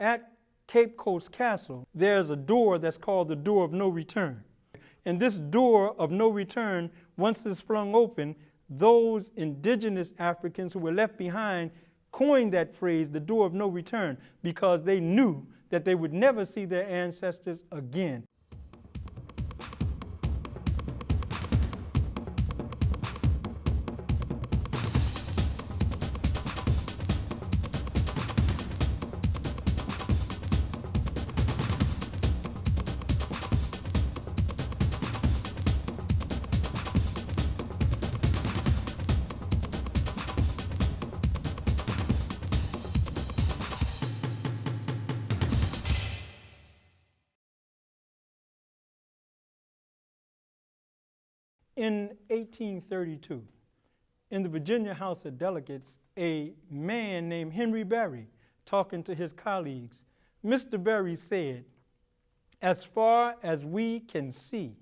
At Cape Coast Castle, there's a door that's called the door of no return. And this door of no return, once it's flung open, those indigenous Africans who were left behind coined that phrase, the door of no return, because they knew that they would never see their ancestors again. In 1832, in the Virginia House of Delegates, a man named Henry Berry, talking to his colleagues, Mr. Berry said, "As far as we can see,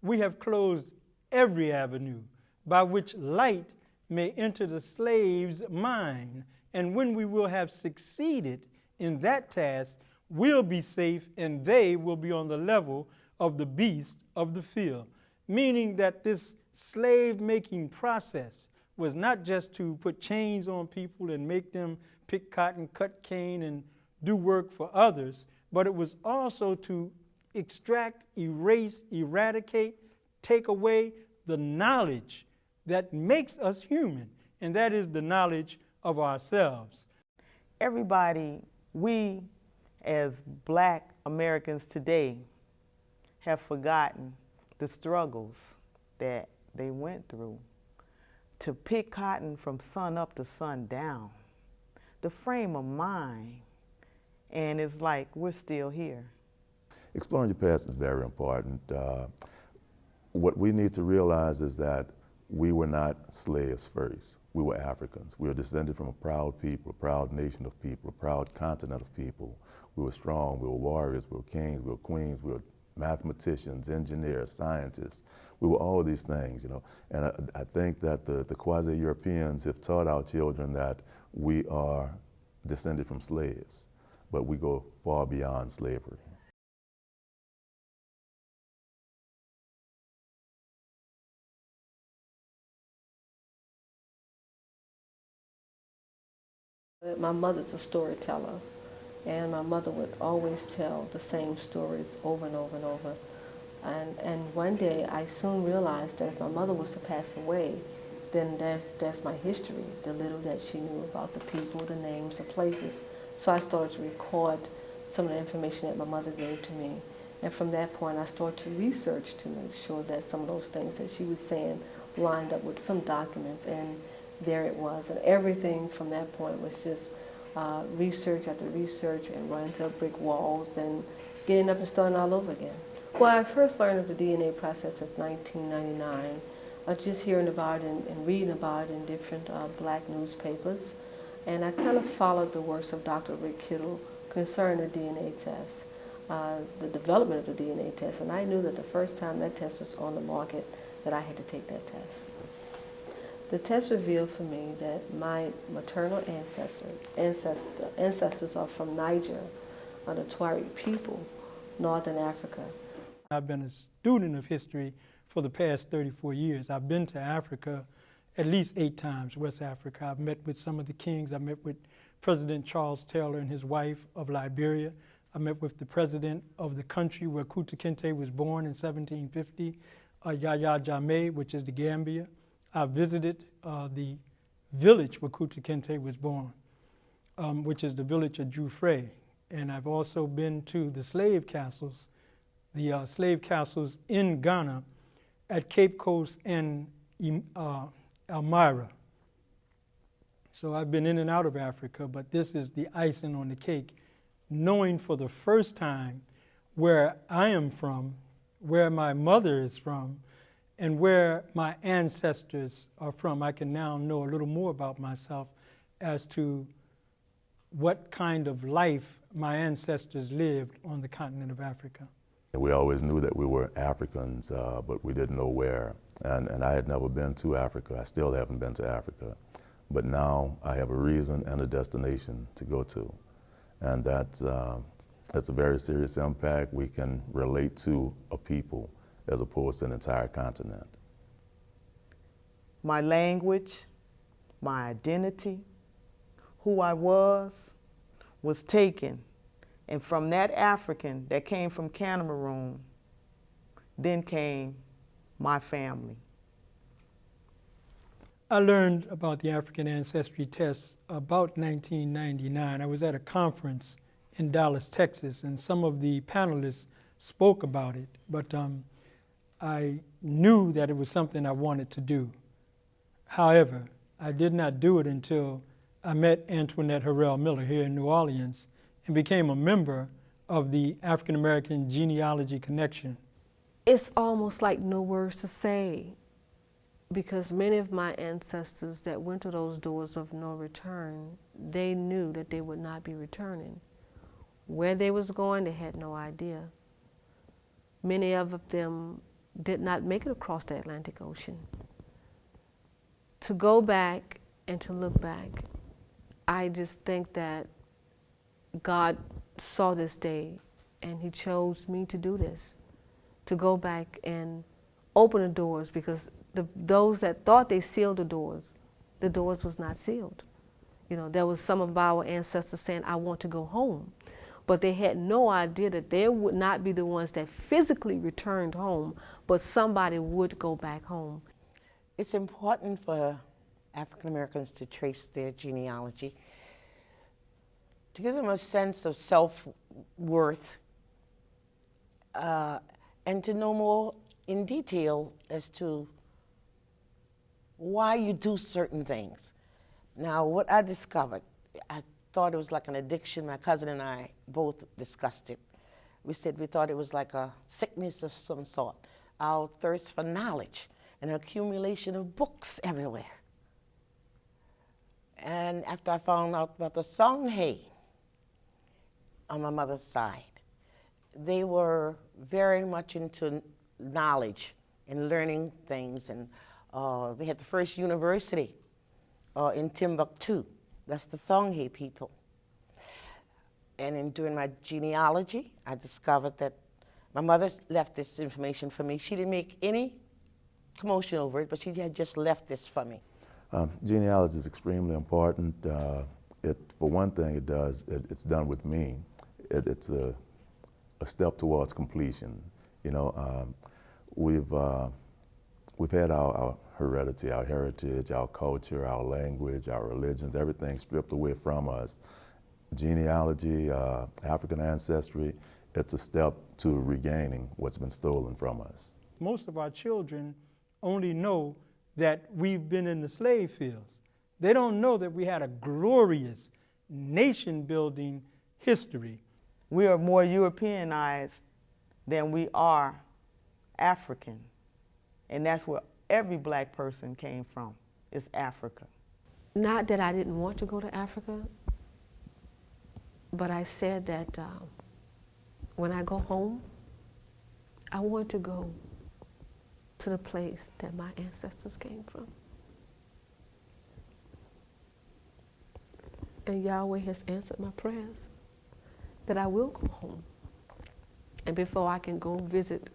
we have closed every avenue by which light may enter the slave's mind, and when we will have succeeded in that task, we'll be safe and they will be on the level of the beast of the field." Meaning that this slave-making process was not just to put chains on people and make them pick cotton, cut cane, and do work for others, but it was also to extract, erase, eradicate, take away the knowledge that makes us human, and that is the knowledge of ourselves. Everybody, we as Black Americans today have forgotten the struggles that they went through to pick cotton from sun up to sun down, the frame of mind, and it's like we're still here. Exploring your past is very important. What we need to realize is that we were not slaves first. We were Africans. We were descended from a proud people, a proud nation of people, a proud continent of people. We were strong, we were warriors, we were kings, we were queens, we were mathematicians, engineers, scientists. We were all these things, you know. And I think that the quasi-Europeans have taught our children that we are descended from slaves, but we go far beyond slavery. My mother's a storyteller, and my mother would always tell the same stories over and over and over. And one day I soon realized that if my mother was to pass away, then that's my history, the little that she knew about the people, the names, the places. So I started to record some of the information that my mother gave to me. And from that point I started to research to make sure that some of those things that she was saying lined up with some documents, and there it was. And everything from that point was just research after research and running to brick walls and getting up and starting all over again. Well, I first learned of the DNA process in 1999. I was just hearing about it and reading about it in different Black newspapers. And I kind of followed the works of Dr. Rick Kittle concerning the DNA test, the development of the DNA test. And I knew that the first time that test was on the market that I had to take that test. The test revealed for me that my maternal ancestors are from Niger, the Tuareg people, Northern Africa. I've been a student of history for the past 34 years. I've been to Africa at least 8 times, West Africa. I've met with some of the kings. I met with President Charles Taylor and his wife of Liberia. I met with the president of the country where Kunta Kinte was born in 1750, Yahya Jammeh, which is the Gambia. I visited the village where Kunta Kinte was born, which is the village of Jufre. And I've also been to the slave castles in Ghana at Cape Coast and Elmira. So I've been in and out of Africa, but this is the icing on the cake, knowing for the first time where I am from, where my mother is from, and where my ancestors are from. I can now know a little more about myself as to what kind of life my ancestors lived on the continent of Africa. We always knew that we were Africans, but we didn't know where. And I had never been to Africa. I still haven't been to Africa. But now I have a reason and a destination to go to. And that's a very serious impact. We can relate to a people as opposed to an entire continent. My language, my identity, who I was taken. And from that African that came from Cameroon, then came my family. I learned about the African Ancestry test about 1999. I was at a conference in Dallas, Texas, and some of the panelists spoke about it, but I knew that it was something I wanted to do. However, I did not do it until I met Antoinette Harrell Miller here in New Orleans and became a member of the African American Genealogy Connection. It's almost like no words to say, because many of my ancestors that went to those doors of no return, they knew that they would not be returning. Where they was going, they had no idea. Many of them did not make it across the Atlantic Ocean. To go back and to look back, I just think that God saw this day and He chose me to do this, to go back and open the doors, because those that thought they sealed the doors was not sealed. You know, there was some of our ancestors saying, I want to go home. But they had no idea that they would not be the ones that physically returned home, but somebody would go back home. It's important for African Americans to trace their genealogy, to give them a sense of self-worth, and to know more in detail as to why you do certain things. Now, what I discovered, I thought it was like an addiction. My cousin and I both discussed it. We said we thought it was like a sickness of some sort, our thirst for knowledge, an accumulation of books everywhere. And after I found out about the Songhay on my mother's side, they were very much into knowledge and learning things, and they had the first university in Timbuktu. That's the Songhay people. And during my genealogy, I discovered that my mother left this information for me. She didn't make any commotion over it, but she had just left this for me. Genealogy is extremely important. For one thing, it's done with me. It's a step towards completion. You know, we've had our heredity, our heritage, our culture, our language, our religions, everything stripped away from us. Genealogy, African ancestry, it's a step to regaining what's been stolen from us. Most of our children only know that we've been in the slave fields. They don't know that we had a glorious nation-building history. We are more Europeanized than we are African. And that's where every black person came from, is Africa. Not that I didn't want to go to Africa, but I said that when I go home, I want to go to the place that my ancestors came from. And Yahweh has answered my prayers that I will go home. And before I can go visit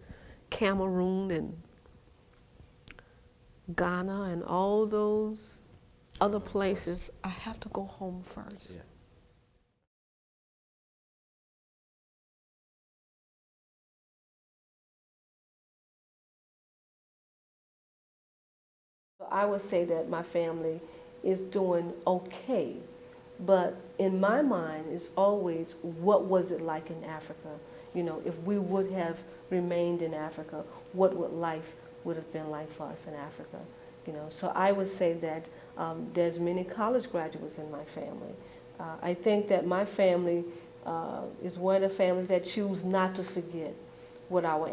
Cameroon and Ghana and all those other places, I have to go home first. Yeah. I would say that my family is doing okay, but in my mind it's always, what was it like in Africa? You know, if we would have remained in Africa, what would life would have been like for us in Africa? You know, so I would say that there's many college graduates in my family. I think that my family is one of the families that choose not to forget what our